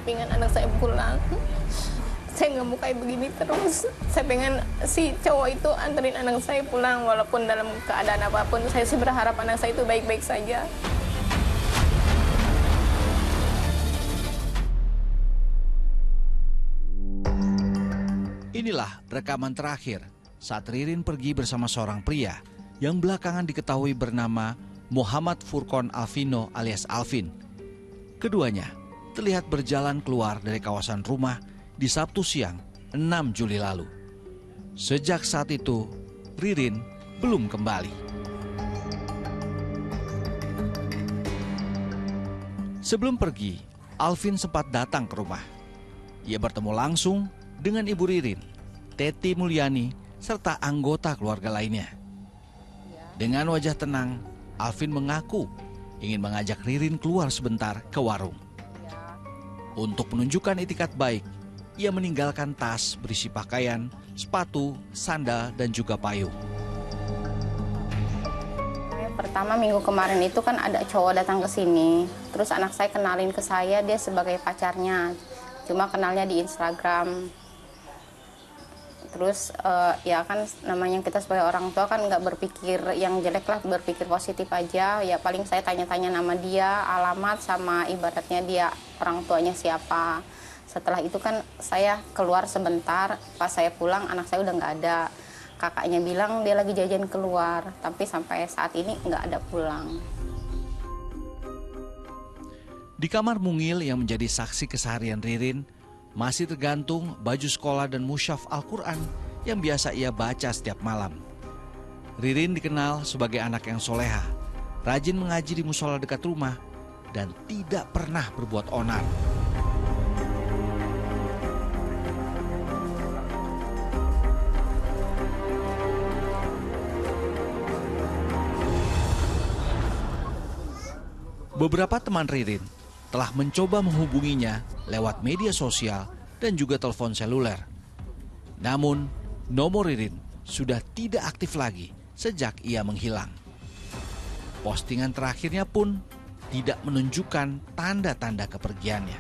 pengen anak saya pulang. Saya nggak mau kayak begini terus. Saya pengen si cowok itu anterin anak saya pulang walaupun dalam keadaan apapun. Saya sih berharap anak saya itu baik-baik saja. Inilah rekaman terakhir saat Ririn pergi bersama seorang pria yang belakangan diketahui bernama Muhammad Furqon Alvino alias Alvin. Keduanya terlihat berjalan keluar dari kawasan rumah di Sabtu siang 6 Juli lalu. Sejak saat itu, Ririn belum kembali. Sebelum pergi, Alvin sempat datang ke rumah. Ia bertemu langsung dengan ibu Ririn, Teti Mulyani, serta anggota keluarga lainnya. Dengan wajah tenang, Alvin mengaku ingin mengajak Ririn keluar sebentar ke warung. Untuk menunjukkan itikat baik, ia meninggalkan tas berisi pakaian, sepatu, sandal, dan juga payung. Pertama minggu kemarin itu kan ada cowok datang ke sini. Terus anak saya kenalin ke saya dia sebagai pacarnya. Cuma kenalnya di Instagram. Terus ya kan namanya kita sebagai orang tua kan nggak berpikir yang jelek lah, berpikir positif aja. Ya paling saya tanya-tanya nama dia, alamat, sama ibaratnya dia orang tuanya siapa. Setelah itu kan saya keluar sebentar, pas saya pulang anak saya udah nggak ada. Kakaknya bilang dia lagi jajan keluar, tapi sampai saat ini nggak ada pulang. Di kamar mungil yang menjadi saksi keseharian Ririn, masih tergantung baju sekolah dan musyaf Al-Quran yang biasa ia baca setiap malam. Ririn dikenal sebagai anak yang soleha, rajin mengaji di musola dekat rumah, dan tidak pernah berbuat onar. Beberapa teman Ririn telah mencoba menghubunginya lewat media sosial dan juga telepon seluler. Namun, nomor Ririn sudah tidak aktif lagi sejak ia menghilang. Postingan terakhirnya pun tidak menunjukkan tanda-tanda kepergiannya.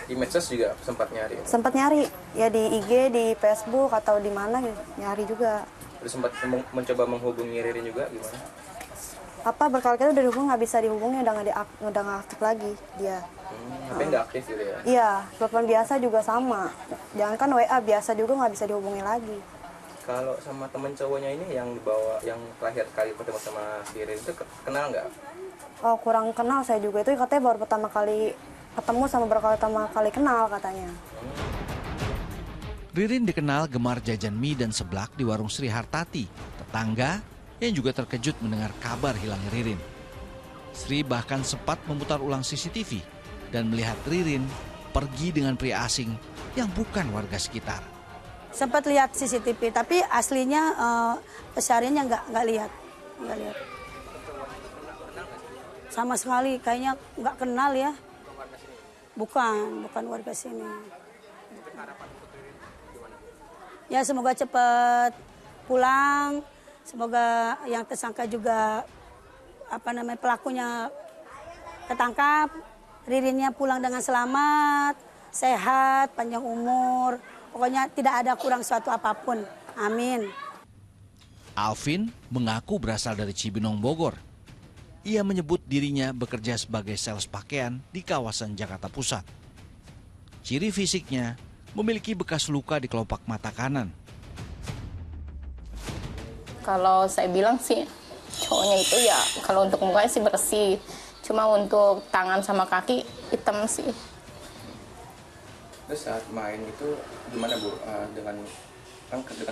Di medsos juga sempat nyari? Sempat nyari, ya di IG, di Facebook, atau di mana gitu, nyari juga. Terus sempat mencoba menghubungi Ririn juga, gimana? Berkali-kali udah dihubungi, nggak bisa dihubungi, udah nggak aktif lagi dia. HP nggak aktif gitu ya? Iya, telepon biasa juga sama. Jangankan WA, biasa juga nggak bisa dihubungi lagi. Kalau sama temen cowoknya ini yang dibawa, yang terakhir kali ketemu sama si Ririn itu kenal nggak? Oh, kurang kenal saya juga, itu katanya baru pertama kali ketemu sama pertama kali kenal katanya. Ririn dikenal gemar jajan mie dan seblak di warung Sri Hartati, tetangga yang juga terkejut mendengar kabar hilangnya Ririn. Sri bahkan sempat memutar ulang CCTV dan melihat Ririn pergi dengan pria asing yang bukan warga sekitar. Sempat lihat CCTV, tapi aslinya pesariannya nggak lihat. Sama sekali, kayaknya nggak kenal ya. Bukan warga sini. Ya semoga cepat pulang. Semoga yang tersangka juga pelakunya ketangkap, Ririnnya pulang dengan selamat, sehat, panjang umur, pokoknya tidak ada kurang suatu apapun. Amin. Alvin mengaku berasal dari Cibinong, Bogor. Ia menyebut dirinya bekerja sebagai sales pakaian di kawasan Jakarta Pusat. Ciri fisiknya memiliki bekas luka di kelopak mata kanan. Kalau saya bilang sih cowoknya itu ya kalau untuk mukanya sih bersih, cuma untuk tangan sama kaki hitam sih. Terus saat main itu gimana Bu? Dengan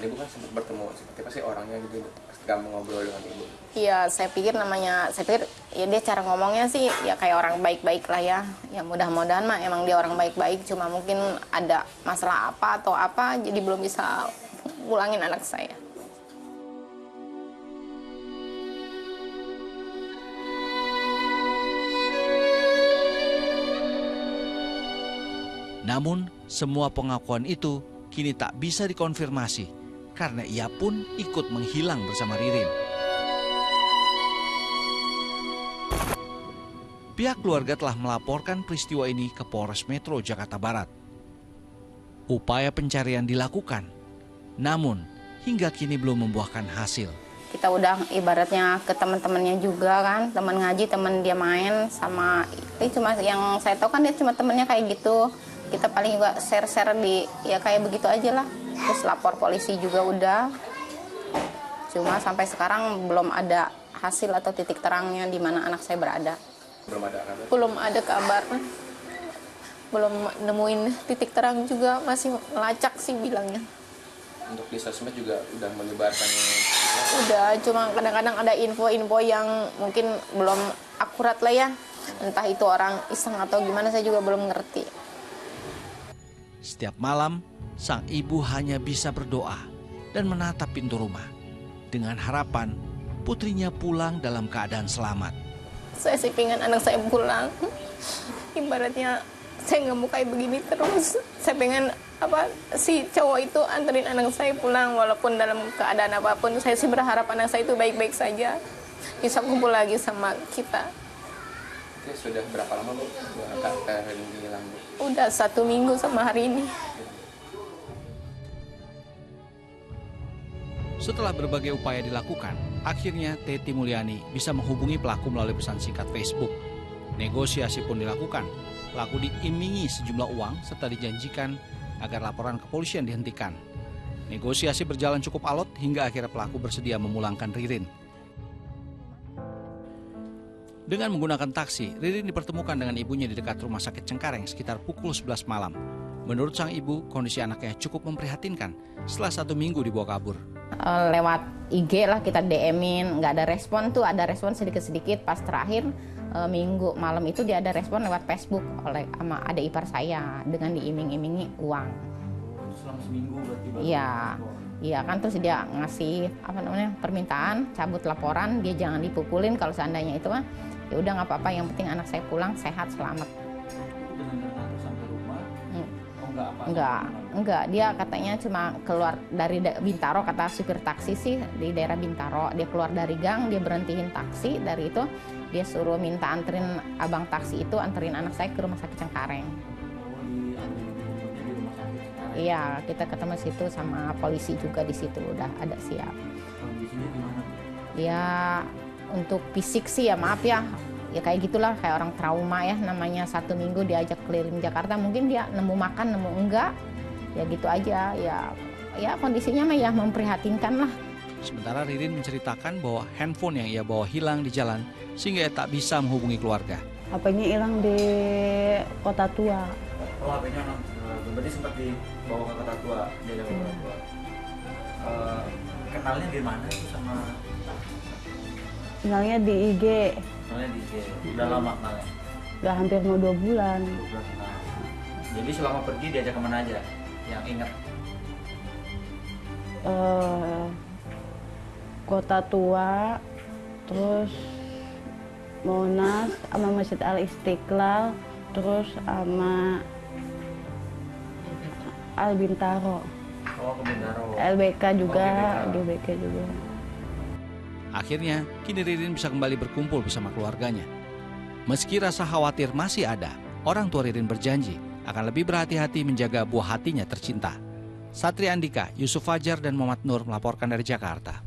ibu kan sempat bertemu, seperti apa sih orangnya gitu ketika ngobrol dengan ibu? Iya, saya pikir ya dia cara ngomongnya sih ya kayak orang baik-baik lah ya. Ya mudah-mudahan mah emang dia orang baik-baik, cuma mungkin ada masalah apa atau apa jadi belum bisa pulangin anak saya. Namun, semua pengakuan itu kini tak bisa dikonfirmasi karena ia pun ikut menghilang bersama Ririn. Pihak keluarga telah melaporkan peristiwa ini ke Polres Metro Jakarta Barat. Upaya pencarian dilakukan, namun hingga kini belum membuahkan hasil. Kita udah ibaratnya ke teman-temannya juga kan, teman ngaji, teman dia main sama, ini cuma yang saya tahu kan dia cuma temennya kayak gitu. Kita paling juga share-share di ya kayak begitu aja lah. Terus lapor polisi juga udah. Cuma sampai sekarang belum ada hasil atau titik terangnya di mana anak saya berada. Belum ada kabar. Belum ada kabar, belum nemuin titik terang juga, masih melacak sih bilangnya. Untuk di sosmed juga udah menyebarkan. Udah, cuma kadang-kadang ada info-info yang mungkin belum akurat lah ya. Entah itu orang iseng atau gimana, saya juga belum ngerti. Setiap malam, sang ibu hanya bisa berdoa dan menatap pintu rumah dengan harapan putrinya pulang dalam keadaan selamat. Saya sih pengen anak saya pulang. Ibaratnya saya nggak mau kayak begini terus. Saya pengen si cowok itu anterin anak saya pulang walaupun dalam keadaan apapun. Saya sih berharap anak saya itu baik-baik saja, bisa kumpul lagi sama kita. Oke, sudah berapa lama Bu kakak ini hilang Bu? Udah 1 minggu sama hari ini. Setelah berbagai upaya dilakukan, akhirnya Teti Mulyani bisa menghubungi pelaku melalui pesan singkat Facebook. Negosiasi pun dilakukan. Pelaku diimingi sejumlah uang serta dijanjikan agar laporan kepolisian dihentikan. Negosiasi berjalan cukup alot hingga akhirnya pelaku bersedia memulangkan Ririn. Dengan menggunakan taksi, Ririn dipertemukan dengan ibunya di dekat rumah sakit Cengkareng sekitar pukul 11 malam. Menurut sang ibu, kondisi anaknya cukup memprihatinkan setelah 1 minggu dibawa kabur. Lewat IG lah kita DM-in, nggak ada respon tuh, ada respon sedikit-sedikit. Pas terakhir minggu malam itu dia ada respon lewat Facebook sama adik ipar saya dengan diiming-imingi uang. Selama seminggu berarti? Iya kan, terus dia ngasih permintaan cabut laporan, dia jangan dipukulin kalau seandainya itu mah ya udah nggak apa-apa, yang penting anak saya pulang sehat selamat. Sampai rumah? Enggak, dia katanya cuma keluar dari Bintaro, kata supir taksi sih di daerah Bintaro. Dia keluar dari gang, dia berhentiin taksi, dari itu dia suruh minta anterin abang taksi itu anterin anak saya ke rumah sakit Cengkareng. Iya, kita ketemu situ sama polisi juga di situ udah ada siap. Kondisinya gimana? Ya untuk fisik sih ya maaf ya kayak gitulah, kayak orang trauma ya, namanya 1 minggu diajak keliling Jakarta, mungkin dia nemu makan nemu enggak, ya gitu aja ya kondisinya mah ya memprihatinkan lah. Sementara Ririn menceritakan bahwa handphone yang ia bawa hilang di jalan sehingga ia tak bisa menghubungi keluarga. HP-nya hilang di Kota Tua. Oh, HP-nya berarti sempat dibawa ke Kota Tua, dia ke Kota Tua. Kenalnya di mana itu sama? Kenalnya di IG. Kenalnya di IG. Udah lama kenalnya? Udah hampir mau 2 bulan. 2 bulan kenal. Jadi selama pergi diajak kemana aja? Yang ingat? Kota Tua, terus Monas, sama Masjid Al Istiqlal, terus sama Al Bintaro. Oh, ke Bintaro. LBK juga, Oh, GBK juga. Akhirnya, kini Ririn bisa kembali berkumpul bersama keluarganya. Meski rasa khawatir masih ada, orang tua Ririn berjanji akan lebih berhati-hati menjaga buah hatinya tercinta. Satria Andika, Yusuf Fajar, dan Muhammad Nur melaporkan dari Jakarta.